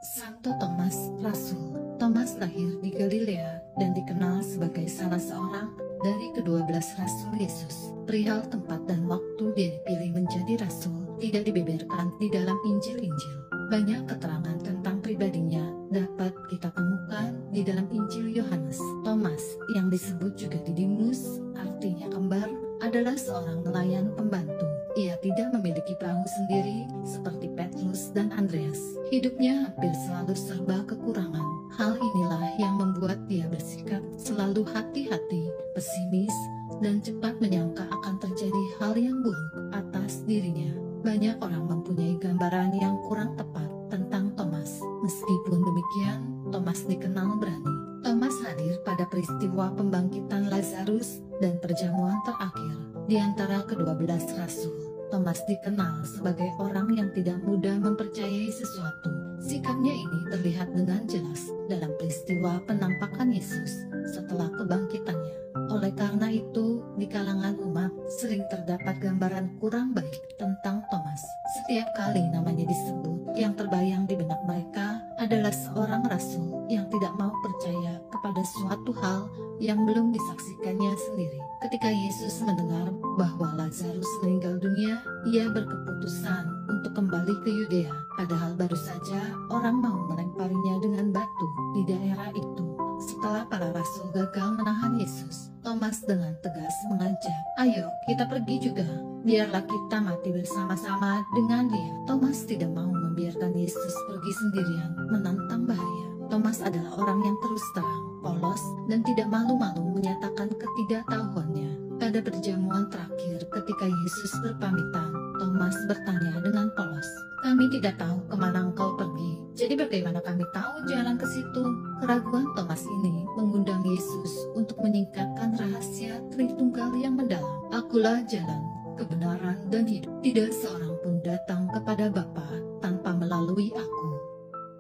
Santo Thomas Rasul. Thomas lahir di Galilea dan dikenal sebagai salah seorang dari ke-12 Rasul Yesus. Perihal tempat dan waktu dia dipilih menjadi rasul tidak dibeberkan di dalam Injil-Injil. Banyak keterangan tentang pribadinya dapat kita temukan di dalam Injil Yohanes. Thomas, yang disebut juga Didimus, artinya kembar, adalah seorang nelayan pembantu. Ia tidak memiliki perahu sendiri seperti Petrus dan Andreas. Hidupnya hampir selalu serba kekurangan. Hal inilah yang membuat dia bersikap selalu hati-hati, pesimis, dan cepat menyangka akan terjadi hal yang buruk atas dirinya. Banyak orang mempunyai gambaran yang kurang tepat tentang Thomas. Meskipun demikian, Thomas dikenal berani. Thomas hadir pada peristiwa pembangkitan Lazarus dan perjamuan terakhir di antara ke-12 rasul. Thomas dikenal sebagai orang yang tidak mudah mempercayai sesuatu. Sikapnya ini terlihat dengan jelas dalam peristiwa penampakan Yesus setelah kebangkitannya. Oleh karena itu, di kalangan umat sering terdapat gambaran kurang baik tentang Thomas. Setiap kali namanya disebut, yang terbayang di benak mereka adalah seorang rasul yang tidak mau percaya kepada suatu hal yang belum disaksikannya sendiri. Ketika Yesus mendengar bahwa Lazarus meninggal dunia, ia berkeputusan untuk kembali ke Yudea. Padahal baru saja orang mau melemparinya dengan batu di daerah itu. Setelah para rasul gagal menahan Yesus, Thomas dengan tegas mengajak, "Ayo kita pergi juga, biarlah kita mati bersama-sama dengan dia." Thomas tidak mau membiarkan Yesus pergi sendirian menantang bahaya. Thomas adalah orang yang terus terang, polos, dan tidak malu-malu menyatakan ketidaktahuannya. Pada perjamuan terakhir ketika Yesus berpamitan, Thomas bertanya dengan polos, "Kami tidak tahu kemana engkau pergi, jadi bagaimana kami tahu jalan ke situ?" Keraguan Thomas ini mengundang Yesus untuk menyingkapkan rahasia Tritunggal yang mendalam. "Akulah jalan, kebenaran, dan hidup. Tidak seorang pun datang kepada Bapa tanpa melalui aku.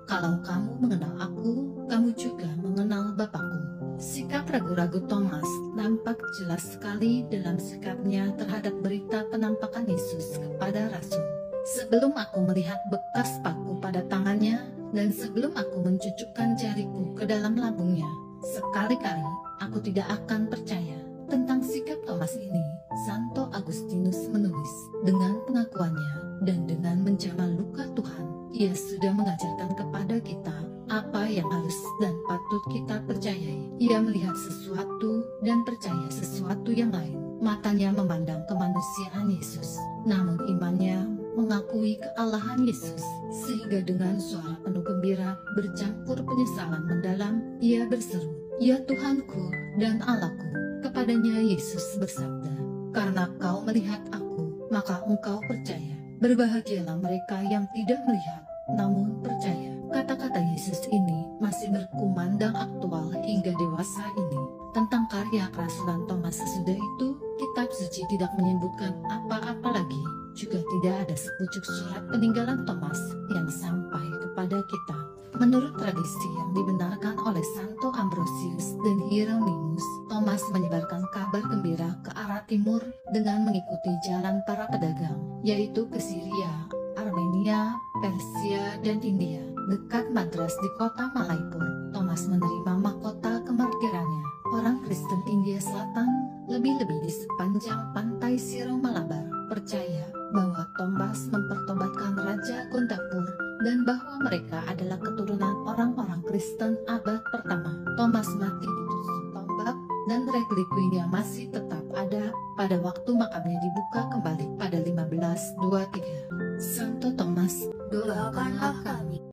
Kalau kamu mengenal aku, kamu juga mengenal Bapakku." Sikap ragu-ragu Thomas nampak jelas sekali dalam sikapnya terhadap berita penampakan Yesus kepada rasul. "Sebelum aku melihat bekas paku pada tangannya, dan sebelum aku mencucukkan jariku ke dalam lambungnya, sekali-kali aku tidak akan percaya." Tentang sikap Thomas ini, Santo Agustinus menulis, "Dengan pengakuannya dan dengan menjamah luka Tuhan, ia sudah mengajarkan kepada kita apa yang harus dan patut kita percayai. Ia melihat sesuatu dan percaya sesuatu yang lain. Matanya memandang kemanusiaan Yesus, namun imannya mengakui kealahan Yesus, sehingga dengan suara penuh gembira bercampur penyesalan mendalam, ia berseru, 'Ya Tuhanku dan Allahku.' Kepadanya Yesus bersabda, 'Karena kau melihat aku, maka engkau percaya. Berbahagialah mereka yang tidak melihat, namun percaya.'" Kata-kata Yesus ini masih berkumandang aktual hingga dewasa ini. Tentang karya kerasulan Thomas sesudah itu, kitab suci tidak menyebutkan apa-apa lagi. Juga tidak ada sepucuk surat peninggalan Thomas yang sampai kepada kita. Menurut tradisi yang dibenarkan oleh Santo Ambrosius dan Hieronymus, Thomas menyebarkan kabar gembira ke arah timur dengan mengikuti jalan para pedagang, yaitu ke Syria, Armenia, Persia, dan India. Dekat Madras di kota Malaipur, Thomas menerima mahkota kemartirannya. Orang Kristen India Selatan, lebih-lebih di sepanjang pantai Siro Malabar, percaya bahwa Thomas mempertobatkan Raja Gondapur dan bahwa mereka adalah keturunan orang-orang Kristen abad pertama. Thomas mati ditusuk tombak dan relikwinya masih tetap ada pada waktu makamnya dibuka kembali pada 1523. Santo Thomas, doakanlah kami.